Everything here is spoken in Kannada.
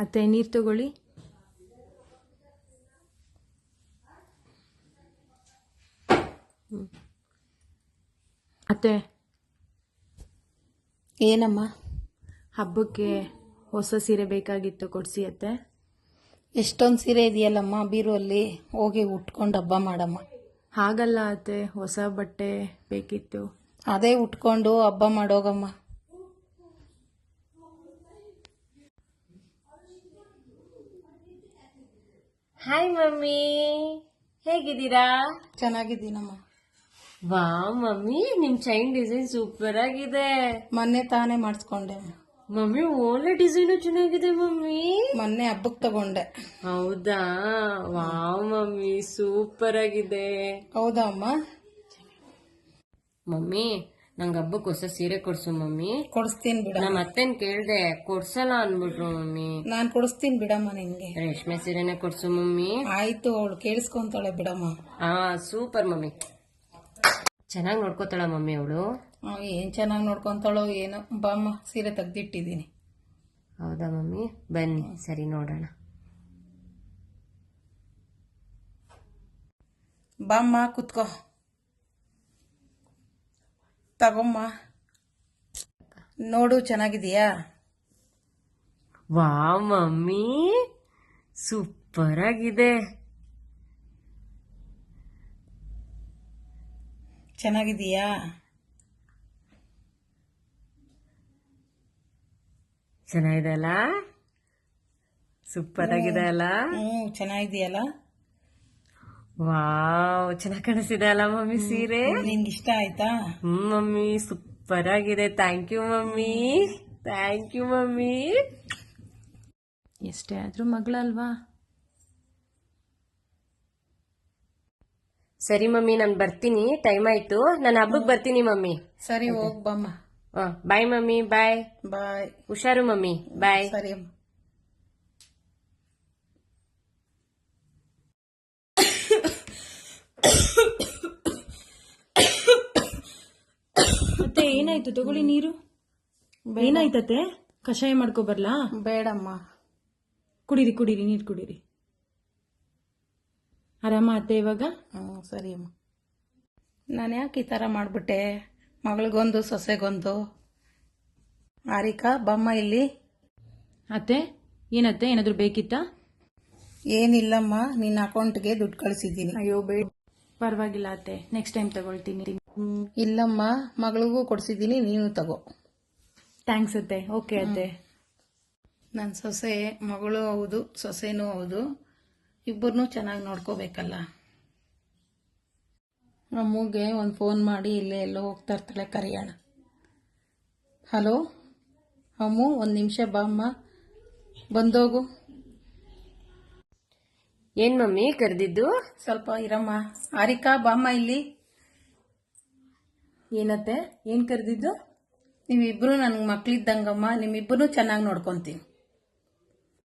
ಅತ್ತೆ ನೀರು ತಗೊಳ್ಳಿ. ಅತ್ತೆ ಏನಮ್ಮ? ಹಬ್ಬಕ್ಕೆ ಹೊಸ ಸೀರೆ ಬೇಕಾಗಿತ್ತು, ಕೊಡಿಸಿ ಅತ್ತೆ. ಎಷ್ಟೊಂದು ಸೀರೆ ಇದೆಯಲ್ಲಮ್ಮ ಬೀರುವಲ್ಲಿ, ಹೋಗಿ ಉಟ್ಕೊಂಡು ಹಬ್ಬ ಮಾಡಮ್ಮ. ಹಾಗಲ್ಲ ಅತ್ತೆ, ಹೊಸ ಬಟ್ಟೆ ಬೇಕಿತ್ತು. ಅದೇ ಉಟ್ಕೊಂಡು ಹಬ್ಬ ಮಾಡೋಗಮ್ಮ. ಹಾಯ್ ಮಮ್ಮಿ, ಹೇಗಿದ್ದೀರಾ? ಚೆನ್ನಾಗಿದ್ದೀನಮ್ಮ. ವಾ ಮಮ್ಮಿ, ನಿಮ್ ಚೈನ್ ಡಿಸೈನ್ ಸೂಪರ್ ಆಗಿದೆ. ಮೊನ್ನೆ ತಾನೇ ಮಾಡಿಸ್ಕೊಂಡೆ. ಮಮ್ಮಿ ಒಳ್ಳೆ ಡಿಸೈನು ಚೆನ್ನಾಗಿದೆ ಮಮ್ಮಿ. ಮೊನ್ನೆ ಹಬ್ಬಕ್ಕೆ ತಗೊಂಡೆ. ಹೌದಾ? ವಾವ್ ಮಮ್ಮಿ, ಸೂಪರ್ ಆಗಿದೆ. ಹೌದಾ ಅಮ್ಮ? ಮಮ್ಮಿ ನಂಗೆ ಹಬ್ಬಕ್ಕೆ ಹೊಸ ಸೀರೆ ಕೊಡ್ಸು ಮಮ್ಮಿ. ಕೊಡಿಸ್ತೀನಿ ಬಿಡ. ನಮ್ಮ ಅತ್ತೆನ್ ಕೇಳ್ದೆ, ಕೊಡ್ಸಲ್ಲ ಅನ್ಬಿಟ್ರು ಮಮ್ಮಿ. ನಾನು ಕೊಡಿಸ್ತೀನಿ ಬಿಡಮ್ಮ ನಿನ್ಗೆ. ರೇಷ್ಮೆ ಸೀರೆನೆ ಕೊಡ್ಸು ಮಮ್ಮಿ. ಆಯ್ತು, ಅವಳು ಕೇಳಿಸ್ಕೊಂತಾಳೆ ಬಿಡಮ್ಮ. ಹಾ ಸೂಪರ್ ಮಮ್ಮಿ. ಚೆನ್ನಾಗಿ ನೋಡ್ಕೋತಾಳ ಮಮ್ಮಿ ಅವಳು. ಏನ್ ಚೆನ್ನಾಗಿ ನೋಡ್ಕೊಂತಾಳೋ ಏನೋ. ಬಾಮ್ಮ, ಸೀರೆ ತೆಗ್ದಿಟ್ಟಿದ್ದೀನಿ. ಹೌದಾ ಮಮ್ಮಿ? ಬನ್ನಿ ಸರಿ ನೋಡೋಣ. ಬಾಮ್ಮ ಕುತ್ಕೋ. ತಗೊಮ್ಮ, ನೋಡು ಚೆನ್ನಾಗಿದೆಯಾ? ವಾ ಮಮ್ಮಿ, ಸೂಪರ್ ಆಗಿದೆ. ಚೆನ್ನಾಗಿದೆಯಾ? ಚೆನ್ನಾಗಿದೆ ಅಲ್ಲ? ಸೂಪರ್ ಆಗಿದೆ ಅಲ್ಲ? ಚೆನ್ನಾಗಿದೆಯಲ್ಲ? ವಾವ್, ಚೆನ್ನಾಗಿ ಕಾಣಿಸ್ತಿದೆ ಅಲ್ಲ ಮಮ್ಮಿ ಸೀರೆ? ನಿಂಗೆ ಇಷ್ಟ ಆಯ್ತಾ? ಮಮ್ಮಿ ಸೂಪರ್ ಆಗಿದೆ. Thank you mummy, thank you mummy. ಎಷ್ಟೇ ಆದ್ರೂ ಮಗಳಲ್ವಾ. ಸರಿ ಮಮ್ಮಿ, ನಾನು ಬರ್ತೀನಿ, ಟೈಮ್ ಆಯ್ತು. ನಾನು ಹಬ್ಬಕ್ಕೆ ಬರ್ತೀನಿ ಮಮ್ಮಿ. ಸರಿ, ಹೋಗ್ ಬಾಮ್ಮ. ಬಾಯ್ ಮಮ್ಮಿ, ಬಾಯ್. ಬಾಯ್. ಹುಷಾರು ಮಮ್ಮಿ, ಬಾಯ್. ಸರಿ ಅಮ್ಮ. ಅತ್ತೆ ಏನಾಯ್ತು? ತಗೊಳ್ಳಿ ನೀರು. ಏನಾಯ್ತತ್ತೆ? ಕಷಾಯ ಮಾಡ್ಕೊ ಬರ್ಲಾ? ಬೇಡಮ್ಮ. ಕುಡೀರಿ ಕುಡೀರಿ, ನೀರು ಕುಡೀರಿ. ಆರಾಮ ಅತ್ತೆ ಇವಾಗ? ಸರಿ ಅಮ್ಮ. ನಾನು ಯಾಕೆ ಈ ಥರ ಮಾಡಿಬಿಟ್ಟೆ? ಮಗಳಿಗೊಂದು ಸೊಸೆಗೊಂದು. ಹಾರಿಕಾ ಬಮ್ಮ ಇಲ್ಲಿ. ಅತ್ತೆ ಏನತ್ತೆ, ಏನಾದರೂ ಬೇಕಿತ್ತಾ? ಏನಿಲ್ಲಮ್ಮ, ನಿನ್ನ ಅಕೌಂಟ್ಗೆ ದುಡ್ಡು ಕಳಿಸಿದ್ದೀನಿ. ಅಯ್ಯೋ ಬೇಡ, ಪರವಾಗಿಲ್ಲ ಅತ್ತೆ, ನೆಕ್ಸ್ಟ್ ಟೈಮ್ ತಗೊಳ್ತೀನಿ. ಇಲ್ಲಮ್ಮ, ಮಗಳಿಗೂ ಕೊಡಿಸಿದ್ದೀನಿ, ನೀನು ತಗೋ. ಥ್ಯಾಂಕ್ಸ್ ಅತ್ತೆ. ಓಕೆ ಅತ್ತೆ. ನನ್ನ ಸೊಸೆ ಮಗಳು ಹೌದು, ಸೊಸೆನೂ ಹೌದು. ಇಬ್ಬರನ್ನೂ ಚೆನ್ನಾಗಿ ನೋಡ್ಕೋಬೇಕಲ್ಲ. ಅಮ್ಮಗೆ ಒಂದು ಫೋನ್ ಮಾಡಿ, ಇಲ್ಲೇ ಎಲ್ಲೋ ಹೋಗ್ತಾ ಇರ್ತಾಳೆ, ಕರೆಯೋಣ. ಹಲೋ ಅಮ್ಮು, ಒಂದು ನಿಮಿಷ ಬಾಮ್ಮ, ಬಂದೋಗು. ಏನ್ ಮಮ್ಮಿ ಕರೆದಿದ್ದು? ಸ್ವಲ್ಪ ಇರಮ್ಮ. ಹಾರಿಕಾ ಬಾಮ್ಮ ಇಲ್ಲಿ. ಏನತ್ತೆ, ಏನ್ ಕರೆದಿದ್ದು? ನೀವಿಬ್ರು ನನಗೆ ಮಕ್ಳಿದ್ದಂಗಮ್ಮ, ನಿಮ್ಮಿಬ್ಬರನ್ನೂ ಚೆನ್ನಾಗಿ ನೋಡ್ಕೊತೀನಿ.